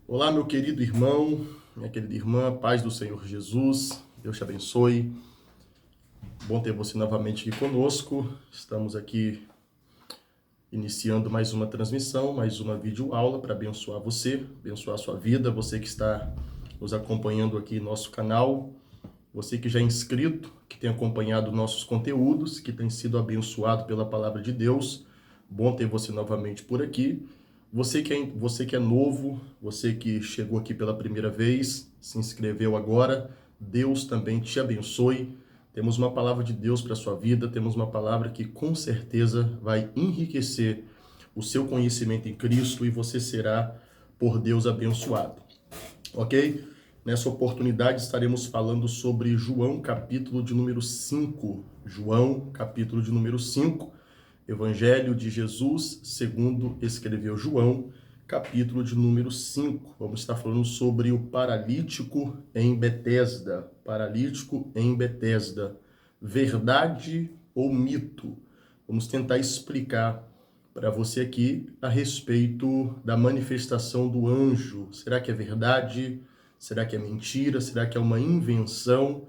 Olá, meu querido irmão, minha querida irmã, paz do Senhor Jesus, Deus te abençoe. Bom ter você novamente aqui conosco. Estamos aqui iniciando mais uma transmissão, mais uma videoaula para abençoar você, abençoar a sua vida, você que está nos acompanhando aqui no nosso canal, você que já é inscrito, que tem acompanhado nossos conteúdos, que tem sido abençoado pela palavra de Deus. Bom ter você novamente por aqui. Você que é novo, você que chegou aqui pela primeira vez, se inscreveu agora, Deus também te abençoe. Temos uma palavra de Deus para a sua vida, temos uma palavra que com certeza vai enriquecer o seu conhecimento em Cristo e você será por Deus abençoado. Ok? Nessa oportunidade estaremos falando sobre João, capítulo de número 5. João, capítulo de número 5. Evangelho de Jesus, segundo escreveu João, capítulo de número 5. Vamos estar falando sobre o paralítico em Betesda. Paralítico em Betesda. Verdade ou mito? Vamos tentar explicar para você aqui a respeito da manifestação do anjo. Será que é verdade? Será que é mentira? Será que é uma invenção?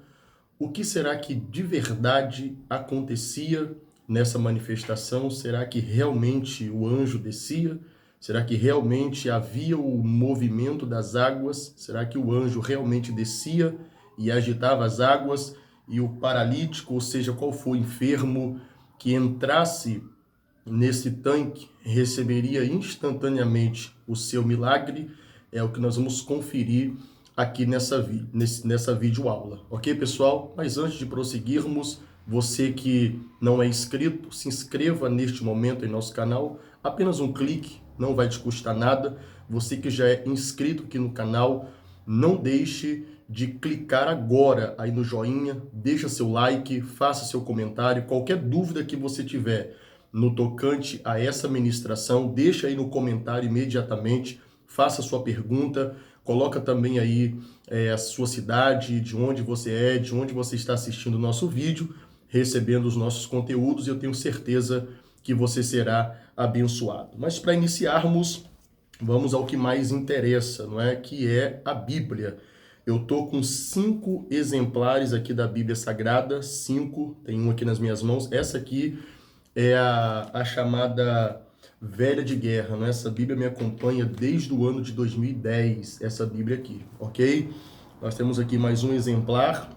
O que será que de verdade acontecia nessa manifestação? Será que realmente o anjo descia? Será que realmente havia o movimento das águas? Será que o anjo realmente descia e agitava as águas? E o paralítico, ou seja, qual for o enfermo que entrasse nesse tanque, receberia instantaneamente o seu milagre? É o que nós vamos conferir aqui nessa videoaula, ok, pessoal? Mas antes de prosseguirmos, você que não é inscrito, se inscreva neste momento em nosso canal. Apenas um clique, não vai te custar nada. Você que já é inscrito aqui no canal, não deixe de clicar agora aí no joinha, deixa seu like, faça seu comentário, qualquer dúvida que você tiver no tocante a essa ministração, deixa aí no comentário imediatamente, faça sua pergunta, coloca também aí a sua cidade, de onde você é, de onde você está assistindo o nosso vídeo, recebendo os nossos conteúdos, e eu tenho certeza que você será abençoado. Mas para iniciarmos, vamos ao que mais interessa, não é? Que é a Bíblia. Eu tô com 5 exemplares aqui da Bíblia Sagrada, 5, tem um aqui nas minhas mãos. Essa aqui é a chamada Velha de Guerra, né? Essa Bíblia me acompanha desde o ano de 2010, essa Bíblia aqui, ok? Nós temos aqui mais um exemplar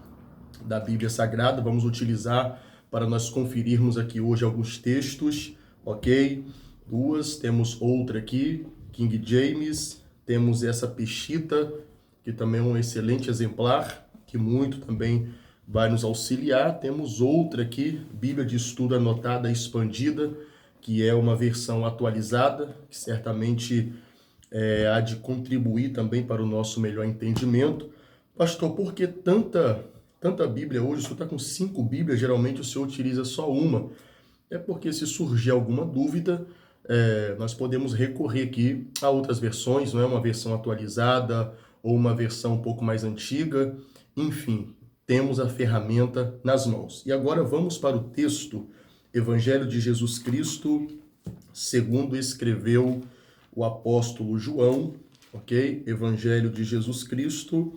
da Bíblia Sagrada, vamos utilizar para nós conferirmos aqui hoje alguns textos, ok? Duas, temos outra aqui, King James, temos essa Peshitta, que também é um excelente exemplar, que muito também vai nos auxiliar. Temos outra aqui, Bíblia de Estudo Anotada Expandida, que é uma versão atualizada, que certamente há de contribuir também para o nosso melhor entendimento. Pastor, por que tanta Bíblia hoje? O senhor está com 5 Bíblias, geralmente o senhor utiliza só uma. É porque se surgir alguma dúvida, nós podemos recorrer aqui a outras versões, não é uma versão atualizada ou uma versão um pouco mais antiga. Enfim, temos a ferramenta nas mãos. E agora vamos para o texto, Evangelho de Jesus Cristo, segundo escreveu o apóstolo João, ok? Evangelho de Jesus Cristo,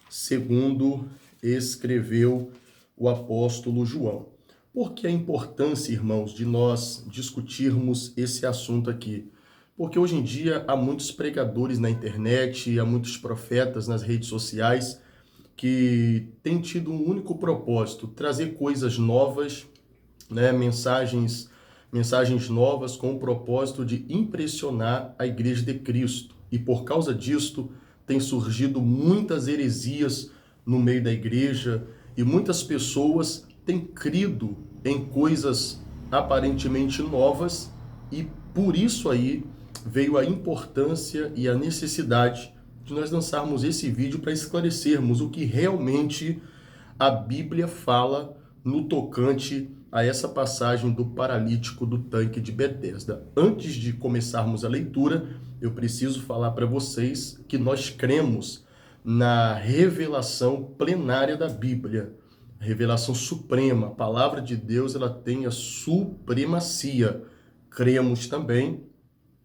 segundo escreveu o apóstolo João. Por que a importância, irmãos, de nós discutirmos esse assunto aqui? Porque hoje em dia há muitos pregadores na internet, há muitos profetas nas redes sociais que têm tido um único propósito: trazer coisas novas, né, mensagens novas com o propósito de impressionar a Igreja de Cristo. E por causa disto, tem surgido muitas heresias no meio da igreja e muitas pessoas têm crido em coisas aparentemente novas, e por isso aí veio a importância e a necessidade de nós lançarmos esse vídeo para esclarecermos o que realmente a Bíblia fala no tocante a essa passagem do paralítico do tanque de Betesda. Antes de começarmos a leitura, eu preciso falar para vocês que nós cremos na revelação plenária da Bíblia, a revelação suprema. A palavra de Deus, ela tem a supremacia. Cremos também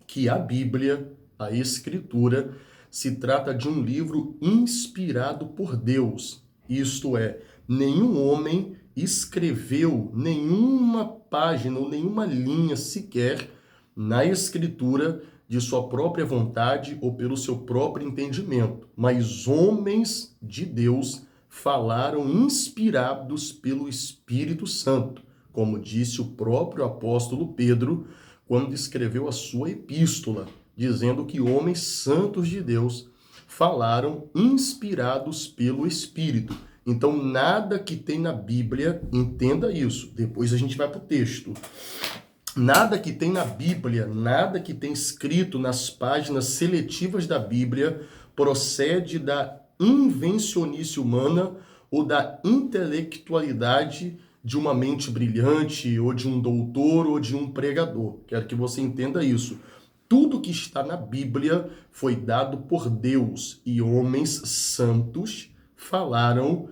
que a Bíblia, a Escritura, se trata de um livro inspirado por Deus. Isto é, nenhum homem escreveu nenhuma página ou nenhuma linha sequer na Escritura de sua própria vontade ou pelo seu próprio entendimento, mas homens de Deus falaram inspirados pelo Espírito Santo, como disse o próprio apóstolo Pedro quando escreveu a sua epístola, dizendo que homens santos de Deus falaram inspirados pelo Espírito. Então, nada que tem na Bíblia, entenda isso, depois a gente vai para o texto. Nada que tem na Bíblia, nada que tem escrito nas páginas seletivas da Bíblia procede da invencionice humana ou da intelectualidade de uma mente brilhante, ou de um doutor, ou de um pregador. Quero que você entenda isso. Tudo que está na Bíblia foi dado por Deus, e homens santos falaram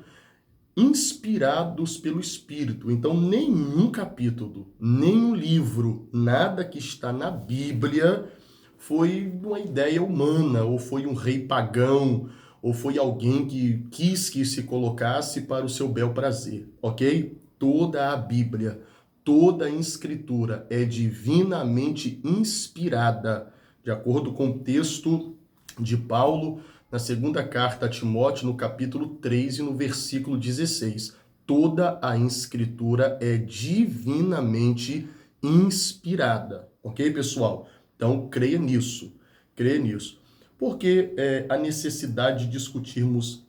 inspirados pelo Espírito. Então, nenhum capítulo, nenhum livro, nada que está na Bíblia foi uma ideia humana, ou foi um rei pagão, ou foi alguém que quis que se colocasse para o seu bel prazer, ok? Toda a Bíblia, toda a Escritura é divinamente inspirada, de acordo com o texto de Paulo, na segunda carta a Timóteo, no capítulo 3 e no versículo 16. Toda a Escritura é divinamente inspirada. Ok, pessoal? Então, creia nisso. Creia nisso. Por que a necessidade de discutirmos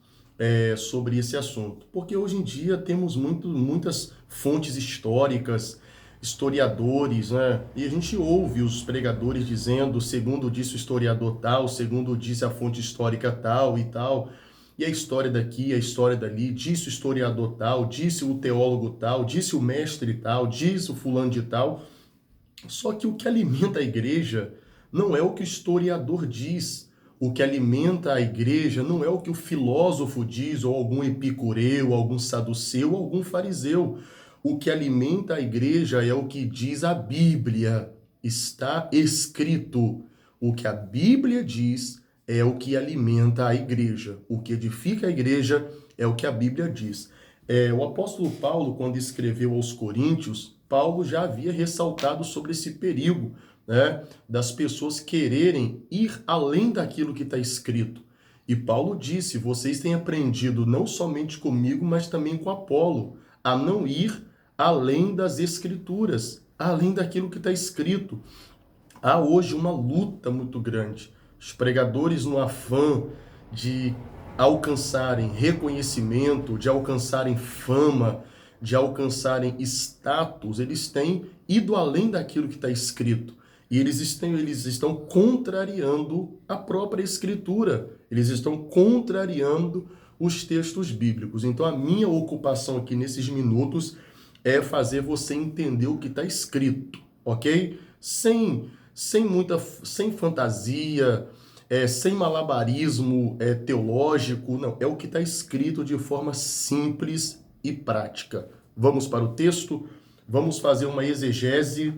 sobre esse assunto? Porque hoje em dia temos muitas fontes históricas, historiadores, né? E a gente ouve os pregadores dizendo, segundo disse o historiador tal, segundo disse a fonte histórica tal e tal, e a história daqui, a história dali, disse o historiador tal, disse o teólogo tal, disse o mestre tal, disse o fulano de tal. Só que o que alimenta a igreja não é o que o historiador diz. O que alimenta a igreja não é o que o filósofo diz, ou algum epicureu, algum saduceu, ou algum fariseu. O que alimenta a igreja é o que diz a Bíblia. Está escrito. O que a Bíblia diz é o que alimenta a igreja. O que edifica a igreja é o que a Bíblia diz. O apóstolo Paulo, quando escreveu aos Coríntios, Paulo já havia ressaltado sobre esse perigo, né, das pessoas quererem ir além daquilo que está escrito. E Paulo disse, vocês têm aprendido não somente comigo, mas também com Apolo, a não ir além das escrituras, além daquilo que está escrito. Há hoje uma luta muito grande. Os pregadores, no afã de alcançarem reconhecimento, de alcançarem fama, de alcançarem status, eles têm ido além daquilo que está escrito. E eles estão contrariando a própria escritura. Eles estão contrariando os textos bíblicos. Então a minha ocupação aqui nesses minutos é fazer você entender o que está escrito, ok? Sem fantasia, sem malabarismo teológico, não. É o que está escrito de forma simples e prática. Vamos para o texto, vamos fazer uma exegese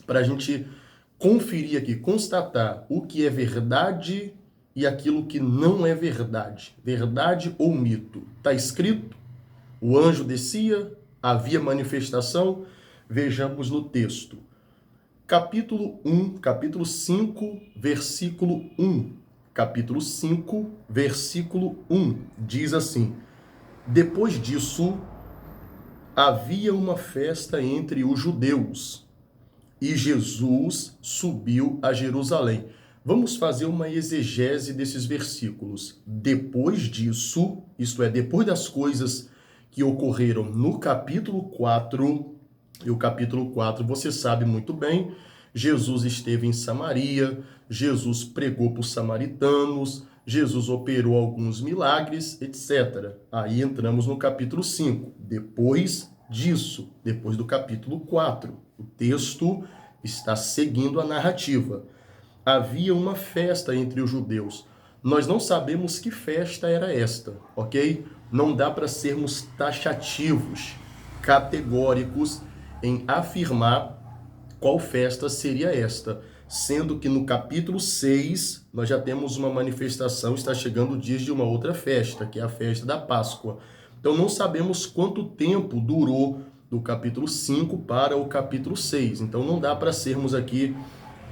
para a gente conferir aqui, constatar o que é verdade e aquilo que não é verdade. Verdade ou mito? Está escrito? O anjo descia, havia manifestação. Vejamos no texto. Capítulo 5, versículo 1. Capítulo 5, versículo 1. Diz assim: depois disso, havia uma festa entre os judeus, e Jesus subiu a Jerusalém. Vamos fazer uma exegese desses versículos. Depois disso, isto é, depois das coisas que ocorreram no capítulo 4, e o capítulo 4, você sabe muito bem, Jesus esteve em Samaria, Jesus pregou para os samaritanos, Jesus operou alguns milagres, etc. Aí entramos no capítulo 5. Depois disso, depois do capítulo 4, o texto está seguindo a narrativa. Havia uma festa entre os judeus. Nós não sabemos que festa era esta, ok? Não dá para sermos taxativos, categóricos em afirmar qual festa seria esta. sendo que no capítulo 6 nós já temos uma manifestação, está chegando o dia de uma outra festa, que é a festa da Páscoa. Então não sabemos quanto tempo durou do capítulo 5 para o capítulo 6. Então não dá para sermos aqui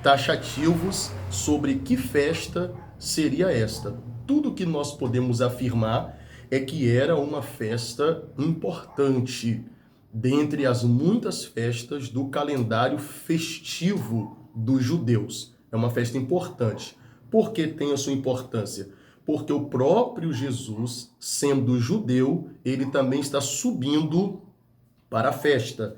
taxativos sobre que festa seria esta. Tudo que nós podemos afirmar é que era uma festa importante, dentre as muitas festas do calendário festivo dos judeus. É uma festa importante. Por que tem a sua importância? Porque o próprio Jesus, sendo judeu, ele também está subindo para a festa.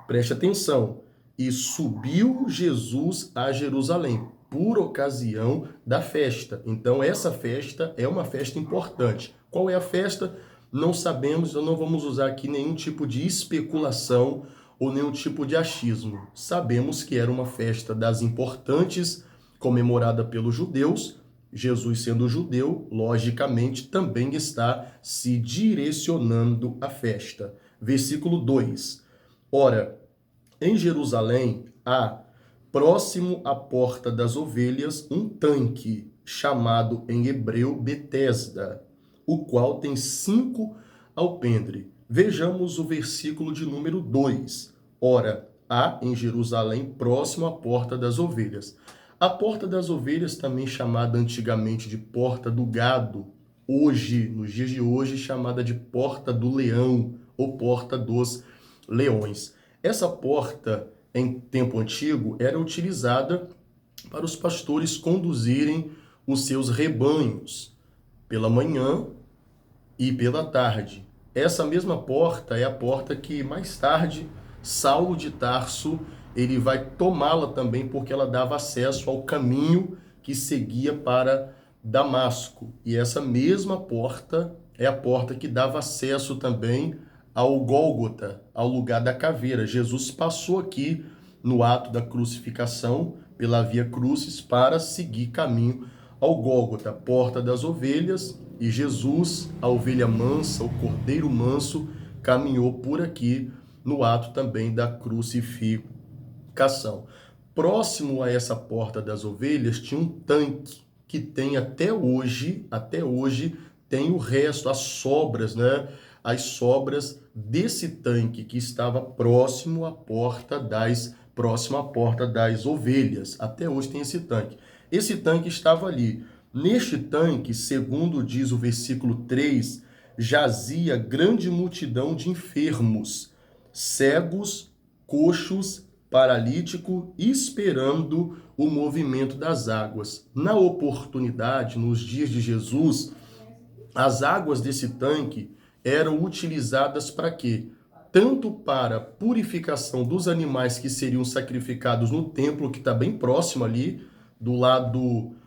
Preste atenção. E subiu Jesus a Jerusalém por ocasião da festa. Então essa festa é uma festa importante. Qual é a festa? Não sabemos, então não vamos usar aqui nenhum tipo de especulação ou nenhum tipo de achismo. Sabemos que era uma festa das importantes, comemorada pelos judeus. Jesus, sendo judeu, logicamente também está se direcionando à festa. Versículo 2. Ora, em Jerusalém há, próximo à porta das ovelhas, um tanque, chamado em hebreu Betesda, o qual tem 5 alpendre. Vejamos o versículo de número 2. Ora, há em Jerusalém, próximo à porta das ovelhas. A porta das ovelhas, também chamada antigamente de porta do gado, hoje, nos dias de hoje, chamada de porta do leão ou porta dos leões. Essa porta, em tempo antigo, era utilizada para os pastores conduzirem os seus rebanhos pela manhã e pela tarde. Essa mesma porta é a porta que mais tarde Saulo de Tarso ele vai tomá-la também, porque ela dava acesso ao caminho que seguia para Damasco. E essa mesma porta é a porta que dava acesso também ao Gólgota, ao lugar da caveira. Jesus passou aqui no ato da crucificação, pela Via Crucis, para seguir caminho ao Gólgota, porta das ovelhas, e Jesus, a ovelha mansa, o cordeiro manso, caminhou por aqui no ato também da crucificação. Próximo a essa porta das ovelhas tinha um tanque que tem até hoje tem o resto, as sobras, né? As sobras desse tanque que estava próximo à porta das ovelhas. Até hoje tem esse tanque. Esse tanque estava ali. Neste tanque, segundo diz o versículo 3, jazia grande multidão de enfermos, cegos, coxos, paralítico, esperando o movimento das águas. Na oportunidade, nos dias de Jesus, as águas desse tanque eram utilizadas para quê? Tanto para purificação dos animais que seriam sacrificados no templo, que está bem próximo ali, do lado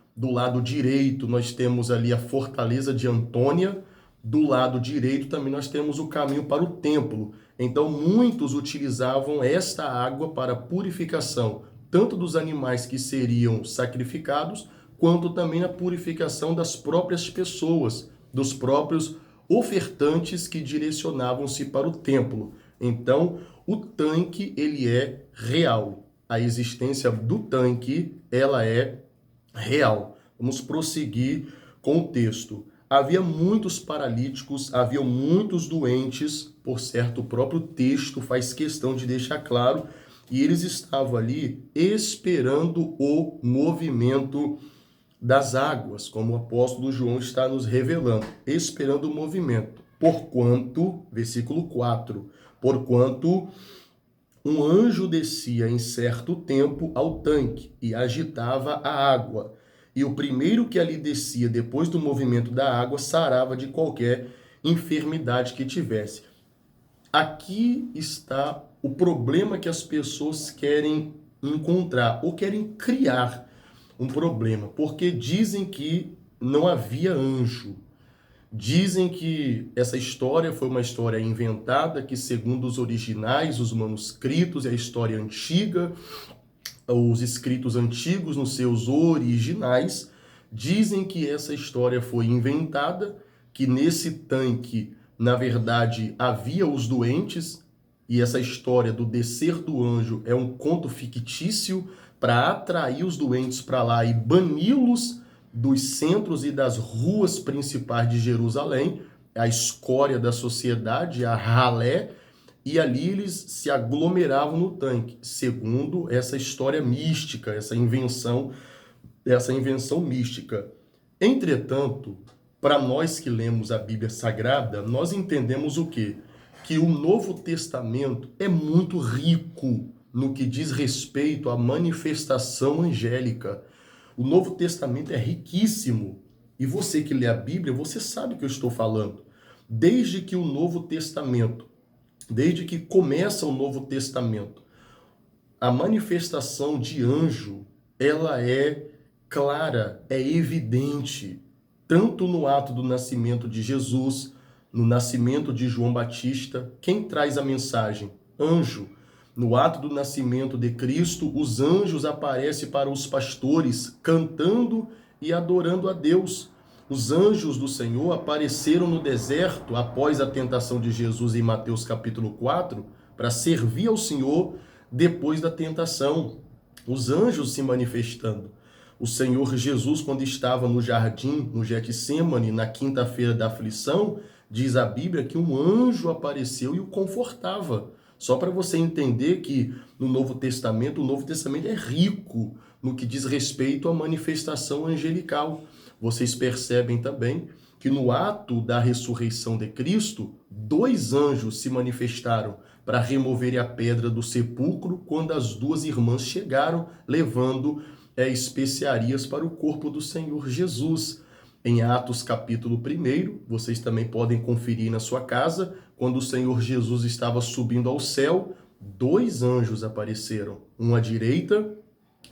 direito nós temos ali a fortaleza de Antônia, do lado direito também nós temos o caminho para o templo. Então muitos utilizavam esta água para purificação, tanto dos animais que seriam sacrificados, quanto também a purificação das próprias pessoas, dos próprios ofertantes que direcionavam-se para o templo. Então, o tanque, ele é real. A existência do tanque, ela é real. Vamos prosseguir com o texto. Havia muitos paralíticos, havia muitos doentes, por certo, o próprio texto faz questão de deixar claro, e eles estavam ali esperando o movimento das águas, como o apóstolo João está nos revelando, esperando o movimento. Porquanto, versículo 4, porquanto um anjo descia em certo tempo ao tanque e agitava a água, e o primeiro que ali descia depois do movimento da água sarava de qualquer enfermidade que tivesse. Aqui está o problema que as pessoas querem encontrar ou querem criar um problema, porque dizem que não havia anjo. Dizem que essa história foi uma história inventada, que segundo os originais, os manuscritos e a história antiga, os escritos antigos nos seus originais, dizem que essa história foi inventada, que nesse tanque, na verdade, havia os doentes, e essa história do descer do anjo é um conto fictício para atrair os doentes para lá e bani-los dos centros e das ruas principais de Jerusalém, a escória da sociedade, a ralé, e ali eles se aglomeravam no tanque, segundo essa história mística, essa invenção mística. Entretanto, para nós que lemos a Bíblia Sagrada, nós entendemos o quê? Que o Novo Testamento é muito rico no que diz respeito à manifestação angélica. O Novo Testamento é riquíssimo. E você que lê a Bíblia, você sabe o que eu estou falando. Desde que o Novo Testamento, desde que começa o Novo Testamento, a manifestação de anjo, ela é clara, é evidente, tanto no ato do nascimento de Jesus, no nascimento de João Batista. Quem traz a mensagem? Anjo. No ato do nascimento de Cristo, os anjos aparecem para os pastores, cantando e adorando a Deus. Os anjos do Senhor apareceram no deserto após a tentação de Jesus em Mateus capítulo 4, para servir ao Senhor depois da tentação. Os anjos se manifestando. O Senhor Jesus, quando estava no jardim, no Getsêmani, na quinta-feira da aflição, diz a Bíblia que um anjo apareceu e o confortava. Só para você entender que no Novo Testamento, o Novo Testamento é rico no que diz respeito à manifestação angelical. Vocês percebem também que no ato da ressurreição de Cristo, 2 anjos se manifestaram para remover a pedra do sepulcro quando as 2 irmãs chegaram levando especiarias para o corpo do Senhor Jesus. Em Atos capítulo 1, vocês também podem conferir na sua casa, quando o Senhor Jesus estava subindo ao céu, 2 anjos apareceram, um à direita,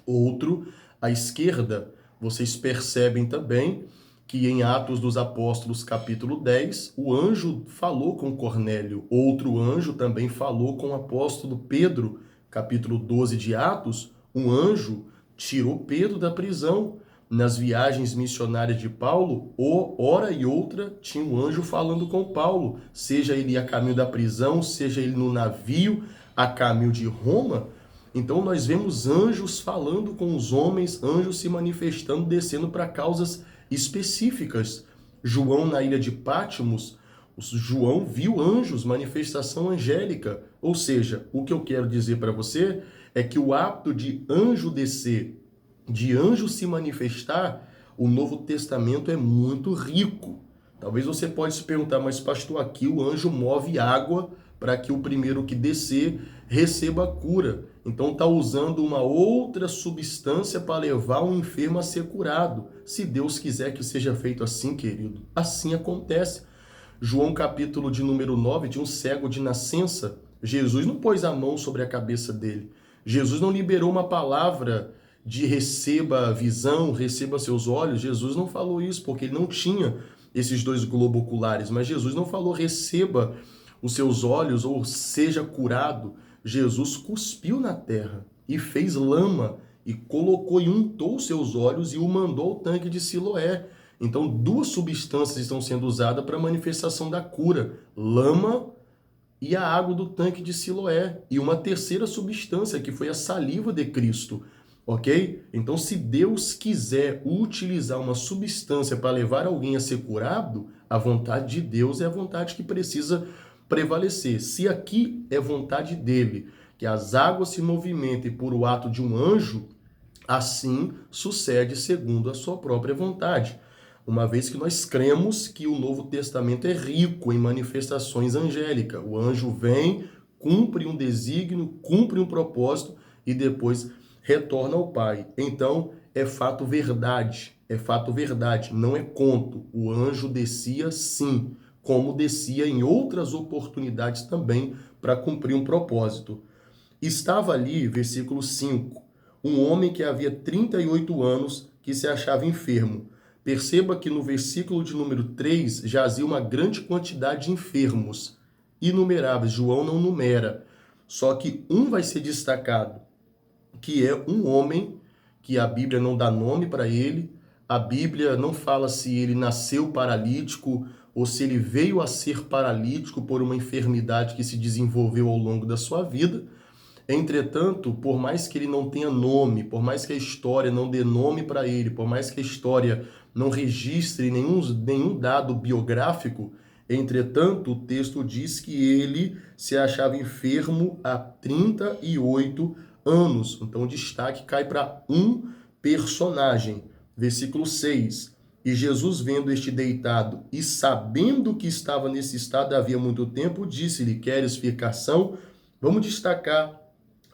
outro à esquerda. Vocês percebem também que em Atos dos Apóstolos capítulo 10, o anjo falou com Cornélio, outro anjo também falou com o apóstolo Pedro, capítulo 12 de Atos, um anjo tirou Pedro da prisão. Nas viagens missionárias de Paulo, hora e outra, tinha um anjo falando com Paulo, seja ele a caminho da prisão, seja ele no navio, a caminho de Roma. Então nós vemos anjos falando com os homens, anjos se manifestando, descendo para causas específicas. João, na ilha de Patmos, João viu anjos, manifestação angélica. Ou seja, o que eu quero dizer para você é que o ato de anjo descer, de anjo se manifestar, o Novo Testamento é muito rico. Talvez você pode se perguntar, mas pastor, aqui o anjo move água para que o primeiro que descer receba a cura. Então está usando uma outra substância para levar um enfermo a ser curado. Se Deus quiser que seja feito assim, querido, assim acontece. João capítulo de número 9, de um cego de nascença, Jesus não pôs a mão sobre a cabeça dele. Jesus não liberou uma palavra de receba a visão, receba seus olhos. Jesus não falou isso, porque ele não tinha esses 2 globos oculares. Mas Jesus não falou receba os seus olhos ou seja curado. Jesus cuspiu na terra e fez lama e colocou e untou seus olhos e o mandou ao tanque de Siloé. Então 2 substâncias estão sendo usadas para a manifestação da cura: lama e a água do tanque de Siloé. E uma terceira substância, que foi a saliva de Cristo. Ok? Então, se Deus quiser utilizar uma substância para levar alguém a ser curado, a vontade de Deus é a vontade que precisa prevalecer. Se aqui é vontade dele, que as águas se movimentem por o ato de um anjo, assim sucede segundo a sua própria vontade. Uma vez que nós cremos que o Novo Testamento é rico em manifestações angélicas. O anjo vem, cumpre um desígnio, cumpre um propósito e depois retorna ao Pai. Então, é fato verdade, não é conto. O anjo descia sim, como descia em outras oportunidades também para cumprir um propósito. Estava ali, versículo 5, um homem que havia 38 anos que se achava enfermo. Perceba que no versículo de número 3 jazia uma grande quantidade de enfermos, inumeráveis. João não numera, só que um vai ser destacado, que é um homem que a Bíblia não dá nome para ele, a Bíblia não fala se ele nasceu paralítico ou se ele veio a ser paralítico por uma enfermidade que se desenvolveu ao longo da sua vida. Entretanto, por mais que ele não tenha nome, por mais que a história não dê nome para ele, por mais que a história não registre nenhum dado biográfico, entretanto, o texto diz que ele se achava enfermo há 38 anos. Então, o destaque cai para um personagem. Versículo 6. E Jesus, vendo este deitado e sabendo que estava nesse estado havia muito tempo, disse-lhe: queres ficar são? Vamos destacar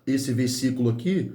esse versículo aqui.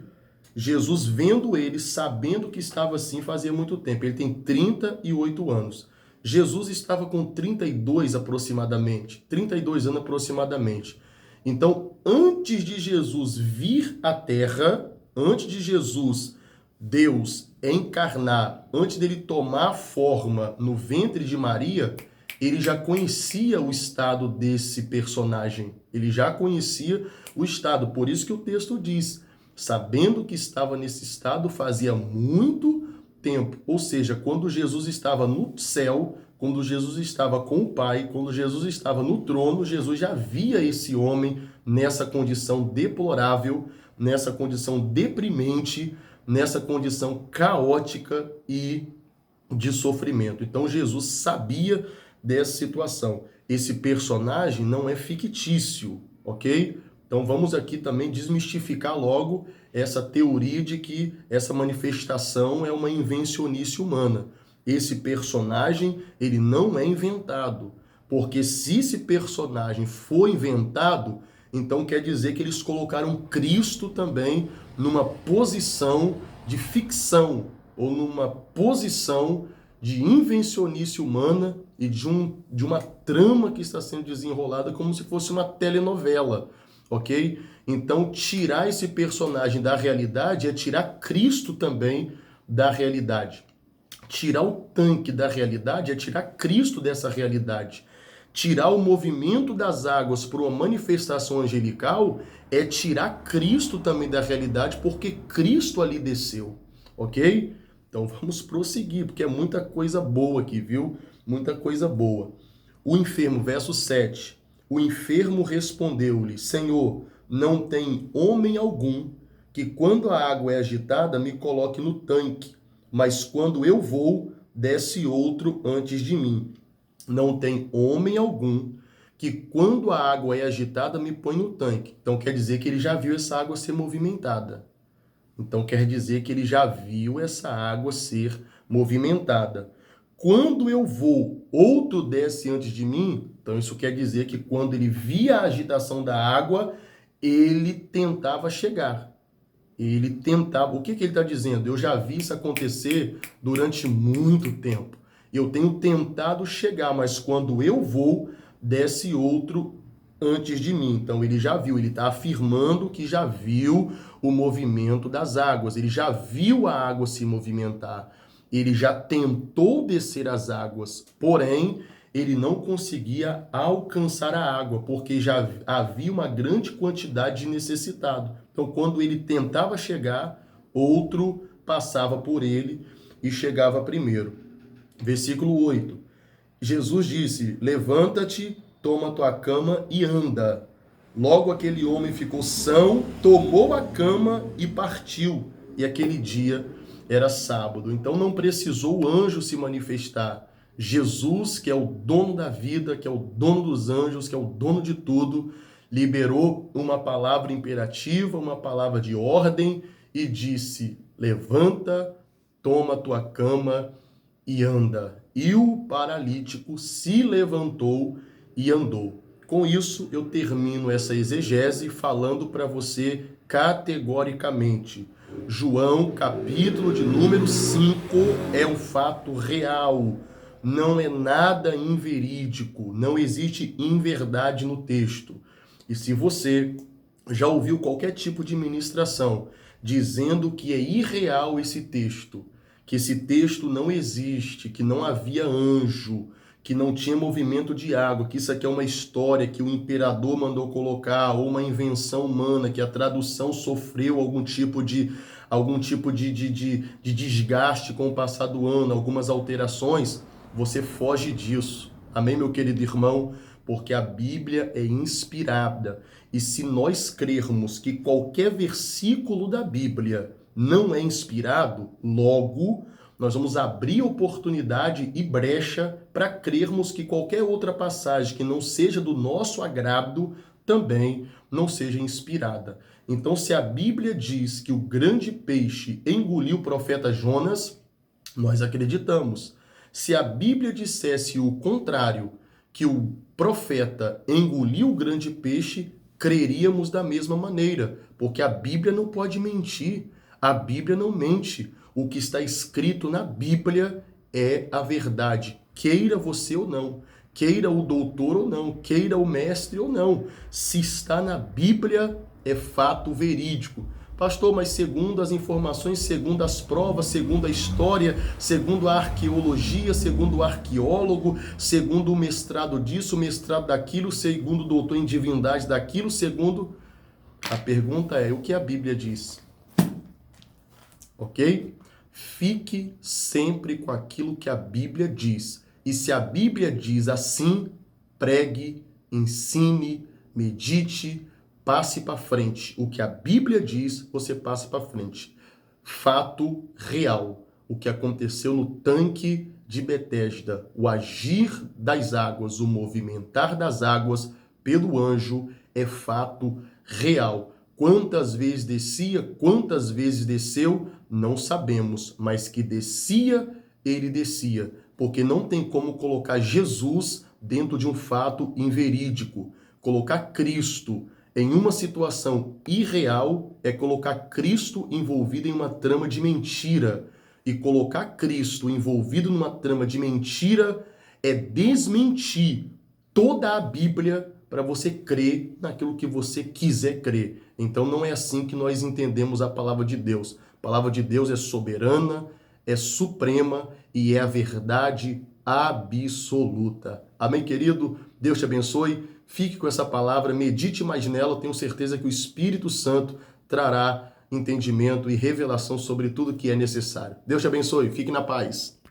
Jesus vendo ele, sabendo que estava assim fazia muito tempo. Ele tem 38 anos. Jesus estava com 32 aproximadamente. 32 anos aproximadamente. Então, antes de Jesus vir à Terra, antes de Jesus, Deus, encarnar, antes dele tomar forma no ventre de Maria, ele já conhecia o estado desse personagem. Ele já conhecia o estado. Por isso que o texto diz, sabendo que estava nesse estado fazia muito tempo. Ou seja, quando Jesus estava no céu, quando Jesus estava com o Pai, quando Jesus estava no trono, Jesus já via esse homem nessa condição deplorável, nessa condição deprimente, nessa condição caótica e de sofrimento. Então Jesus sabia dessa situação. Esse personagem não é fictício, ok? Então vamos aqui também desmistificar logo essa teoria de que essa manifestação é uma invencionice humana. Esse personagem, ele não é inventado, porque se esse personagem for inventado, então quer dizer que eles colocaram Cristo também numa posição de ficção, ou numa posição de invencionice humana e de uma trama que está sendo desenrolada como se fosse uma telenovela, ok? Então, tirar esse personagem da realidade é tirar Cristo também da realidade. Tirar o tanque da realidade é tirar Cristo dessa realidade. Tirar o movimento das águas para uma manifestação angelical é tirar Cristo também da realidade, porque Cristo ali desceu, ok? Então vamos prosseguir, porque é muita coisa boa aqui, viu? Muita coisa boa. O enfermo, verso 7. O enfermo respondeu-lhe: Senhor, não tem homem algum que quando a água é agitada me coloque no tanque, mas quando eu vou, desce outro antes de mim. Não tem homem algum que quando a água é agitada me põe no tanque. Então quer dizer que ele já viu essa água ser movimentada. Então quer dizer que ele já viu essa água ser movimentada. Quando eu vou, outro desce antes de mim. Então isso quer dizer que quando ele via a agitação da água, ele tentava chegar. Ele tentava. O que ele está dizendo? Eu já vi isso acontecer durante muito tempo. Eu tenho tentado chegar, mas quando eu vou, desce outro antes de mim. Então ele já viu, ele está afirmando que já viu o movimento das águas, ele já viu a água se movimentar, ele já tentou descer as águas, porém ele não conseguia alcançar a água, porque já havia uma grande quantidade de necessitado. Então quando ele tentava chegar, outro passava por ele e chegava primeiro. Versículo 8. Jesus disse: levanta-te, toma tua cama e anda. Logo aquele homem ficou são, tomou a cama e partiu. E aquele dia era sábado. Então não precisou o anjo se manifestar. Jesus, que é o dono da vida, que é o dono dos anjos, que é o dono de tudo, liberou uma palavra imperativa, uma palavra de ordem e disse: levanta, toma tua cama e anda. E o paralítico se levantou e andou. Com isso, eu termino essa exegese falando para você categoricamente. João, capítulo de número 5, é um fato real. Não é nada inverídico. Não existe inverdade no texto. E se você já ouviu qualquer tipo de ministração dizendo que é irreal esse texto, que esse texto não existe, que não havia anjo, que não tinha movimento de água, que isso aqui é uma história que o imperador mandou colocar, ou uma invenção humana, que a tradução sofreu algum tipo de desgaste com o passar do ano, algumas alterações, você foge disso. Amém, meu querido irmão? porque a Bíblia é inspirada. E se nós crermos que qualquer versículo da Bíblia não é inspirado, logo nós vamos abrir oportunidade e brecha para crermos que qualquer outra passagem que não seja do nosso agrado também não seja inspirada. Então, se a Bíblia diz que o grande peixe engoliu o profeta Jonas, nós acreditamos. Se a Bíblia dissesse o contrário, que o profeta engoliu o grande peixe, creríamos da mesma maneira, porque a Bíblia não pode mentir. A Bíblia não mente. O que está escrito na Bíblia é a verdade, queira você ou não, queira o doutor ou não, queira o mestre ou não. Se está na Bíblia, é fato verídico. Pastor, mas segundo as informações, segundo as provas, segundo a história, segundo a arqueologia, segundo o arqueólogo, segundo o mestrado disso, o mestrado daquilo, segundo o doutor em divindade daquilo, segundo... A pergunta é, o que a Bíblia diz? Ok? Fique sempre com aquilo que a Bíblia diz. E se a Bíblia diz assim, pregue, ensine, medite, passe para frente. O que a Bíblia diz, você passa para frente. Fato real. O que aconteceu no tanque de Betesda, o agir das águas, o movimentar das águas pelo anjo é fato real. Quantas vezes descia, quantas vezes desceu, não sabemos, mas que descia, ele descia, porque não tem como colocar Jesus dentro de um fato inverídico. Colocar Cristo em uma situação irreal é colocar Cristo envolvido em uma trama de mentira. E colocar Cristo envolvido numa trama de mentira é desmentir toda a Bíblia para você crer naquilo que você quiser crer. Então não é assim que nós entendemos a palavra de Deus. A palavra de Deus é soberana, é suprema e é a verdade absoluta. Amém, querido? Deus te abençoe. Fique com essa palavra, medite mais nela. Tenho certeza que o Espírito Santo trará entendimento e revelação sobre tudo que é necessário. Deus te abençoe. Fique na paz.